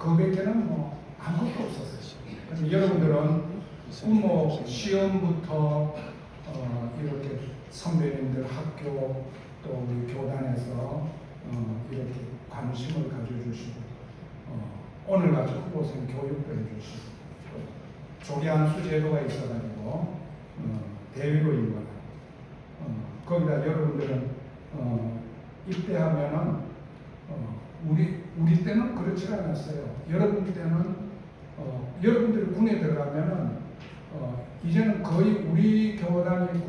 그밖에는 뭐 아무것도 없었어요. 그래서 여러분들은 뭐 시험부터 이렇게 선배님들 학교 또 우리 교단에서 이렇게 관심을 가져주시고 오늘 같은 후보생 교육도 해주시고 조기안수 제도가 있어가지고 대위로 임관하고 거기다 여러분들은 입대하면은 우리 때는 그렇지 않았어요. 여러분 때는 여러분들이 군에 들어가면은 이제는 거의 우리 교단이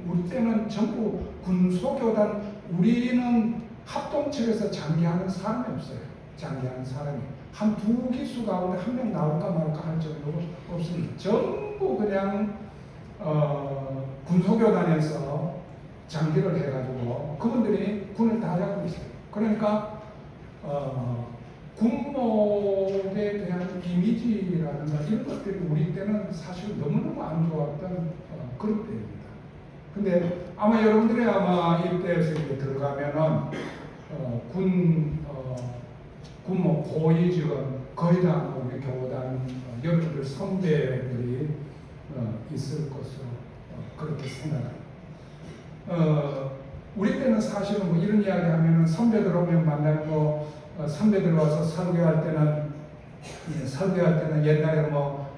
우리 때는 전부 군소교단, 우리는 합동측에서 장기하는 사람이 없어요. 장기하는 사람이 한 두 기수 가운데 한 명 나올까 말까 할 정도로 없습니다. 전부 그냥 군소교단에서 장기를 해가지고 그분들이 군을 다 잡고 있어요. 그러니까 군목에 대한 이미지라든가 이런 것들이 우리 때는 사실 너무너무 안 좋았던 그런 때입니다. 근데 아마 여러분들이 아마 이때에서 이제 들어가면은 군목 고위직은 거의 다 우리 교단 여러분들 선배들이 있을 것으로 그렇게 생각합니다. 우리 때는 사실은 뭐 이런 이야기 하면은 선배들 오면 만나고 선배들 와서 설교할 때는 옛날에 뭐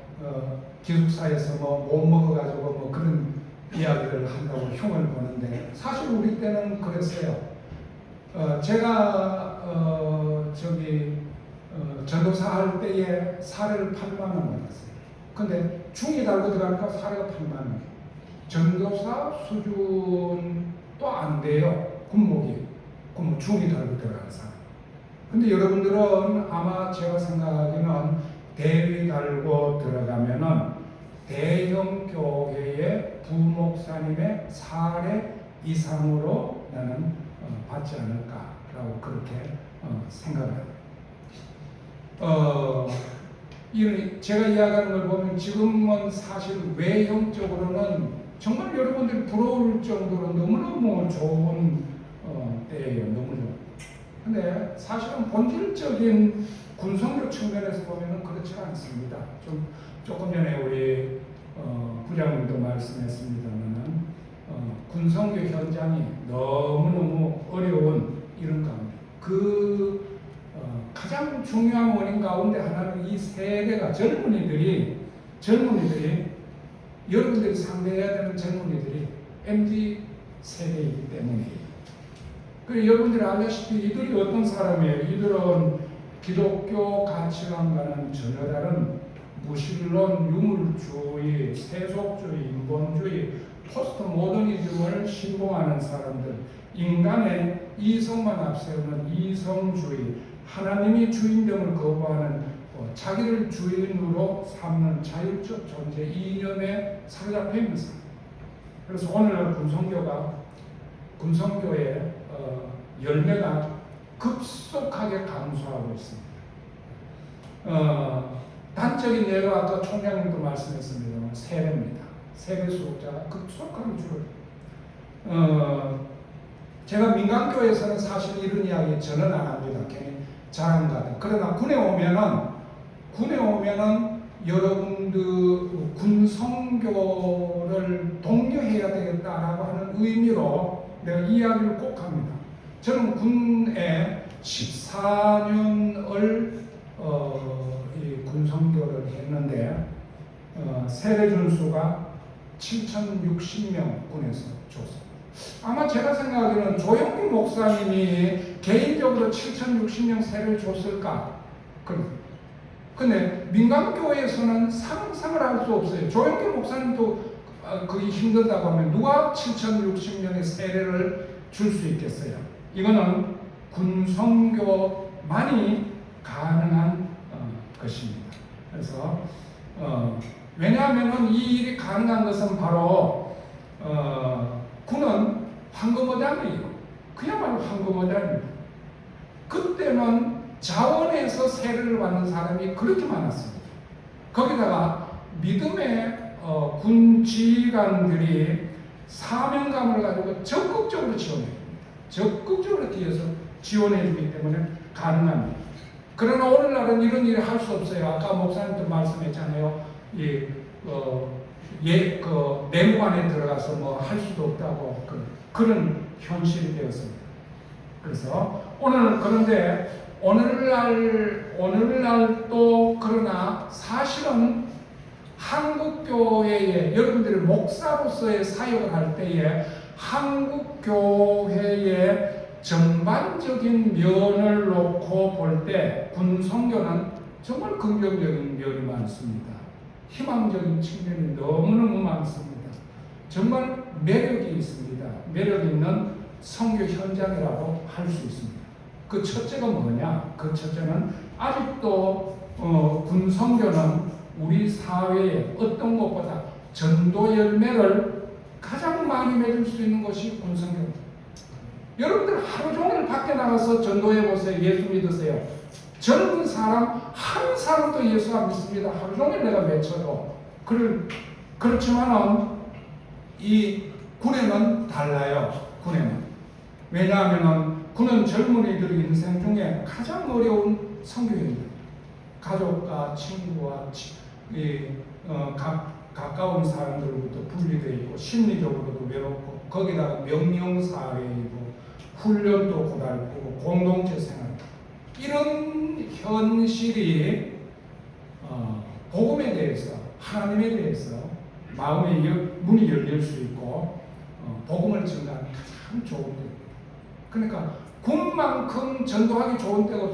기숙사에서 뭐 못 먹어가지고 뭐 그런 이야기를 한다고 흉을 보는데 사실 우리 때는 그랬어요. 제가 전도사 할 때에 사례를 8만 원 받았어요. 근데 중이 달고 들어가니까 사례가 8만 원. 전도사 수준도 안 돼요. 군목 중이 달고 들어간 사람. 근데 여러분들은 아마 제가 생각하기는 대위 달고 들어가면은 대형 교회의 부목사님의 사례 이상으로 나는 받지 않을까라고 그렇게 생각합니다. 제가 이야기하는 걸 보면 지금은 사실 외형적으로는 정말 여러분들이 부러울 정도로 너무너무 좋은 때예요. 너무너무. 근데 사실은 본질적인 군성교 측면에서 보면은 그렇지 않습니다. 조금 전에 우리 부장님도 말씀했습니다만은 군성교 현장이 너무너무 어려운 이런 가운데 가장 중요한 원인 가운데 하나는 이 세대가 젊은이들이 여러분들이 상대해야 되는 젊은이들이 MZ 세대이기 때문이에요. 그리고 여러분들이 알다시피 이들이 어떤 사람이에요? 이들은 기독교 가치관과는 전혀 다른 무신론, 유물주의, 세속주의, 인본주의, 포스트 모더니즘을 신봉하는 사람들, 인간의 이성만 앞세우는 이성주의, 하나님이 주인됨을 거부하는 자기를 주인으로 삼는 자율적 존재 이념에 사로잡혀 있는 사람. 그래서 오늘 군성교의 열매가 급속하게 감소하고 있습니다. 단적인 예로 아까 총장님도 말씀했습니다. 세례입니다. 세례 수업자가 급속하게 줄어요. 제가 민간교회에서는 사실 이런 이야기 저는 안 합니다. 괜히 자랑가든. 그러나 군에 오면은 여러분들 군성교를 독려해야 되겠다라고 하는 의미로 내가 이야기를 꼭 합니다. 저는 군에 14년을 이 군성교를 했는데 세례 준수가 7,060명 군에서 줬습니다. 아마 제가 생각하기로는 조영기 목사님이 개인적으로 7,060명 세례를 줬을까? 근데 민간교회에서는 상상을 할 수 없어요. 조영기 목사님도 그게 힘들다고 하면 누가 7,060명의 세례를 줄 수 있겠어요? 이거는 군성교만이 가능한 것입니다. 그래서 왜냐하면 이 일이 가능한 것은 바로 군은 황금어장이에요. 그야말로 황금어장입니다. 그때는 자원에서 세례를 받는 사람이 그렇게 많았습니다. 거기다가 믿음의 군 지휘관들이 사명감을 가지고 적극적으로 지원해줍니다. 적극적으로 뒤에서 지원해주기 때문에 가능합니다. 그러나 오늘날은 이런 일을 할 수 없어요. 아까 목사님도 말씀했잖아요. 내무 안에 들어가서 뭐 할 수도 없다고 그런 현실이 되었습니다. 그래서 그런데 오늘날 또 그러나 사실은 한국교회에 여러분들이 목사로서의 사역을 할 때에 한국교회의 전반적인 면을 놓고 볼 때 군성교는 정말 긍정적인 면이 많습니다. 희망적인 측면이 너무너무 많습니다. 정말 매력이 있습니다. 매력 있는 선교 현장이라고 할 수 있습니다. 그 첫째가 뭐냐? 그 첫째는 아직도 군성교는 우리 사회에 어떤 것보다 전도 열매를 가장 많이 맺을 수 있는 것이 군성교입니다. 여러분들 하루 종일 밖에 나가서 전도해 보세요. 예수 믿으세요. 젊은 사람 한 사람도 예수 안 믿습니다. 하루 종일 내가 외쳐도. 그렇지만은 이 군에는 달라요. 군에는. 왜냐하면은 군은 젊은이들의 인생 중에 가장 어려운 선교입니다. 가족과 친구와 가까운 사람들로부터 분리되어 있고 심리적으로도 외롭고 거기다가 명령사회이고 훈련도 고달프고 공동체 생활 이런 현실이 복음에 대해서 하나님에 대해서 마음의 문이 열릴 수 있고 복음을 전하는 가장 좋은 때. 그러니까 군만큼 전도하기 좋은 때가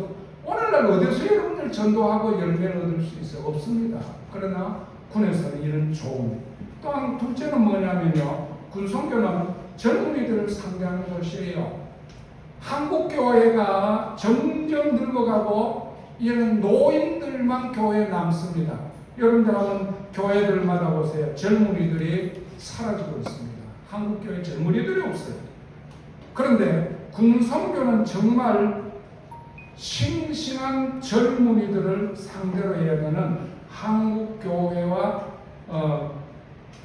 오늘날 어디서 여러분들 전도하고 열매를 얻을 수 있어요? 없습니다. 그러나 군에서는 이런 좋은. 또한 둘째는 뭐냐면요. 군성교는 젊은이들을 상대하는 것이에요. 한국교회가 점점 늙어가고 이런 노인들만 교회에 남습니다. 여러분들 한번 교회들마다 보세요. 젊은이들이 사라지고 있습니다. 한국교회 젊은이들이 없어요. 그런데 군성교는 정말 싱싱한 젊은이들을 상대로 해야 되는 한국교회와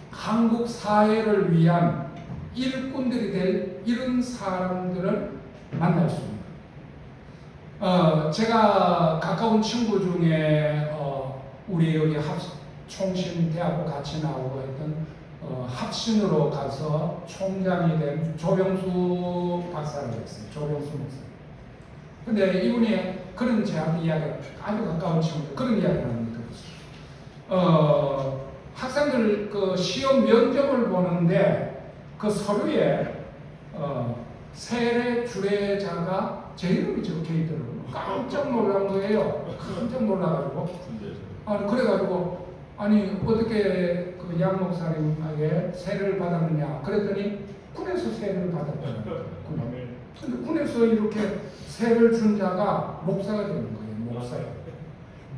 한국 사회를 위한 일꾼들이 될 이런 사람들을 만날 수 있습니다. 제가 가까운 친구 중에 우리 여기 총신대하고 같이 나오고 했던 합신으로 가서 총장이 된 조병수 박사라고 했어요. 조병수 목사. 근데 이분이 그런 제한테 이야기를 아주 가까운 친구 그런 이야기를 하는 거 들었어요. 학생들 그 시험 면접을 보는데 그 서류에 세례 주례자가 제 이름이 적혀 있더라고요. 깜짝 놀란 거예요. 깜짝 놀라가지고. 그래가지고 아니 어떻게 그 양 목사님에게 세례를 받았느냐 그랬더니 군에서 세례를 받았다는 거예요. 근데 군에서 이렇게 세례를 준 자가 목사가 되는 거예요. 목사요.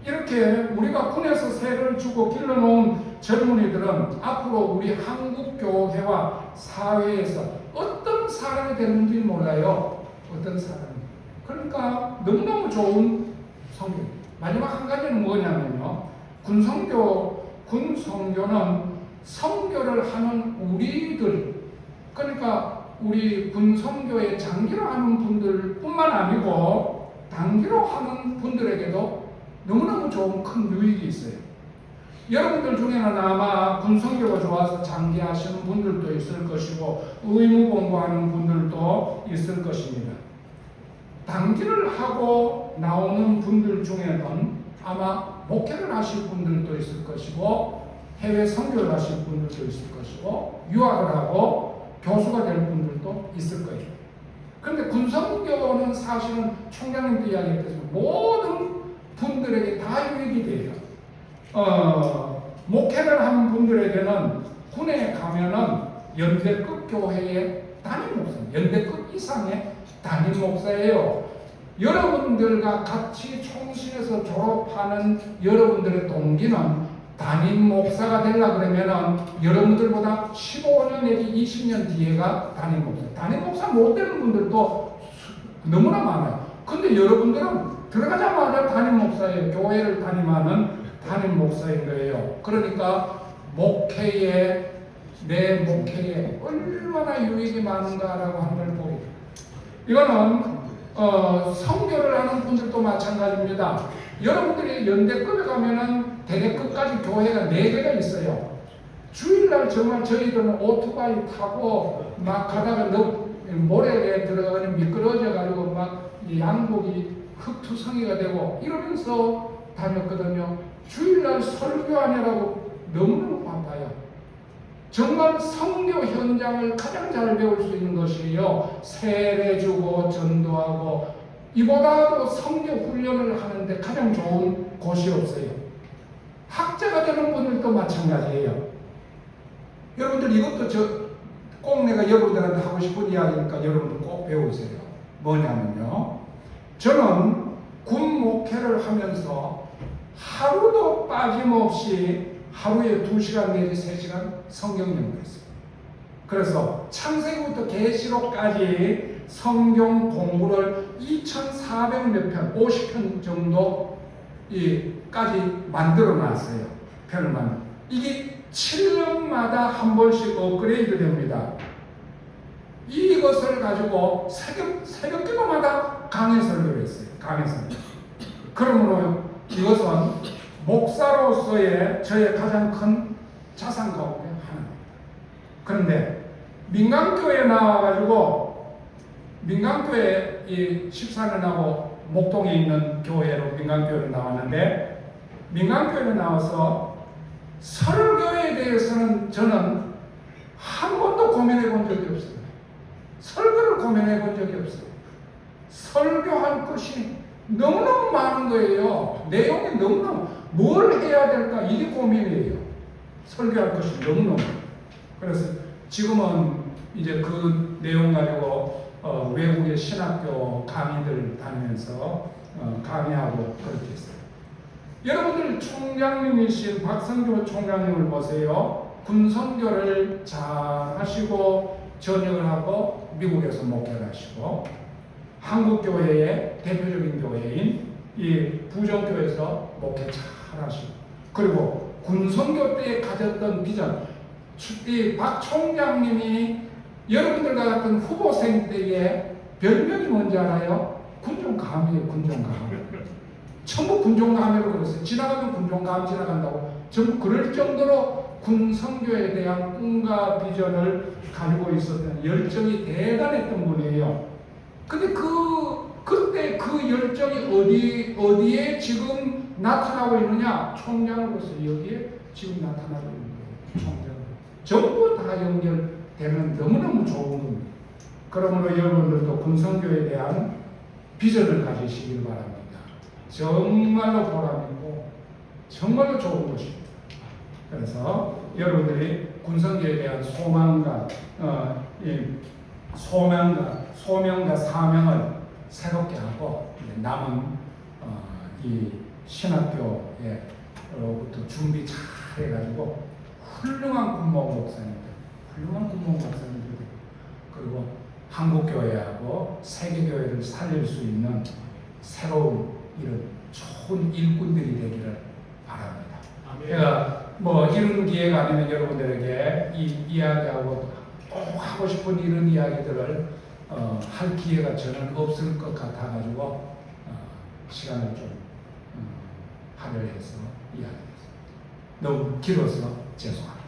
이렇게 우리가 군에서 세례를 주고 길러놓은 젊은이들은 앞으로 우리 한국교회와 사회에서 어떤 사람이 되는지 몰라요. 어떤 사람이. 그러니까 너무너무 좋은 성교. 마지막 한 가지는 뭐냐면요. 군성교는 선교를 하는 우리들, 그러니까 우리 군성교에 장기로 하는 분들뿐만 아니고 단기로 하는 분들에게도 너무너무 좋은 큰 유익이 있어요. 여러분들 중에는 아마 군성교가 좋아서 장기 하시는 분들도 있을 것이고 의무 공부하는 분들도 있을 것입니다. 단기를 하고 나오는 분들 중에는 아마 목회를 하실 분들도 있을 것이고 해외 선교를 하실 분들도 있을 것이고 유학을 하고 교수가 될 분들도 있을 거예요. 그런데 군성교는 사실은 총장님도 이야기했듯이 모든 분들에게 다 유익이 돼요. 목회를 하는 분들에게는 군에 가면은 연대급 교회의 담임 목사, 연대급 이상의 담임 목사예요. 여러분들과 같이 총신에서 졸업하는 여러분들의 동기는 담임 목사가 되려고 그러면은 여러분들보다 15년 내지 20년 뒤에가 담임 목사. 담임 목사 못 되는 분들도 너무나 많아요. 근데 여러분들은 들어가자마자 담임 목사예요. 교회를 담임하는 담임 목사인 거예요. 그러니까 내 목회에 얼마나 유익이 많은가라고 하는 걸 보여요. 이거는 성교를 하는 분들도 마찬가지입니다. 여러분들이 연대급에 가면은 대대급까지 교회가 4개가 있어요. 주일날 정말 저희들은 오토바이 타고 막 가다가 모래에 들어가면 미끄러져 가지고 막 양복이 흙투성이가 되고 이러면서 다녔거든요. 주일날 설교하느라고 너무너무 바빠요. 정말 성교 현장을 가장 잘 배울 수 있는 것이요, 세례주고 전도하고 이보다도 성교 훈련을 하는데 가장 좋은 곳이 없어요. 학자가 되는 분들도 마찬가지예요. 여러분들 이것도 꼭 내가 여러분들한테 하고 싶은 이야기니까 여러분들 꼭 배우세요. 뭐냐면요, 저는 군 목회를 하면서 하루도 빠짐없이 하루에 2시간 내지 3시간 성경 연구했어요. 그래서 창세기부터 계시록까지 성경 공부를 2,400몇 편, 50편 정도까지 만들어 놨어요. 편을 만들어. 이게 7년마다 한 번씩 업그레이드 됩니다. 이것을 가지고 새벽 기도마다 강의 설교를 했어요. 강의 설교. 그러므로 이것은 목사로서의 저의 가장 큰 자산 가운데 하나입니다. 그런데 민간교회에 나와가지고, 민간교회 14년하고 목동에 있는 교회로 민간교회로 나왔는데, 민간교회에 나와서 설교에 대해서는 저는 한 번도 고민해 본 적이 없어요. 설교를 고민해 본 적이 없어요. 설교할 것이 너무너무 많은 거예요. 내용이 너무너무, 뭘 해야 될까, 이게 고민이에요. 설교할 것이 너무너무. 그래서 지금은 이제 그 내용 가지고 외국의 신학교 강의들 다니면서 강의하고 그렇게 했어요. 여러분들 총장님이신 박성교 총장님을 보세요. 군선교를 잘 하시고 전역을 하고 미국에서 목회를 하시고, 한국교회의 대표적인 교회인 이 부정교회에서 목회 잘 하시고, 그리고 군선교 때 가졌던 비전, 이 박 총장님이 여러분들과 같은 후보생 때의 별명이 뭔지 알아요? 군종감이에요. 군종감. 전부 군종감이라고 그랬어요. 지나가면 군종감 지나간다고. 전부 그럴 정도로 군선교에 대한 꿈과 비전을 가지고 있었던 열정이 대단했던 분이에요. 근데 그때 그 열정이 어디에 지금 나타나고 있느냐? 총장으로서 여기에 지금 나타나고 있는 거예요. 총장. 전부 다 연결되는 너무너무 좋은 겁니다. 그러므로 여러분들도 군선교에 대한 비전을 가지시길 바랍니다. 정말로 보람이고 정말로 좋은 것입니다. 그래서 여러분들이 군선교에 대한 소망과 소명과 사명을 새롭게 하고 남은 이 신학교에로부터 준비 잘 해가지고 훌륭한 군목 목사님들, 그리고 한국교회하고 세계교회를 살릴 수 있는 새로운 이런 좋은 일꾼들이 되기를 바랍니다. 제가 뭐 이런 기회가 아니면 여러분들에게 이 이야기하고 꼭 하고 싶은 이런 이야기들을 할 기회가 저는 없을 것 같아가지고 시간을 좀 할애해서 이야기했습니다. 너무 길어서 죄송합니다.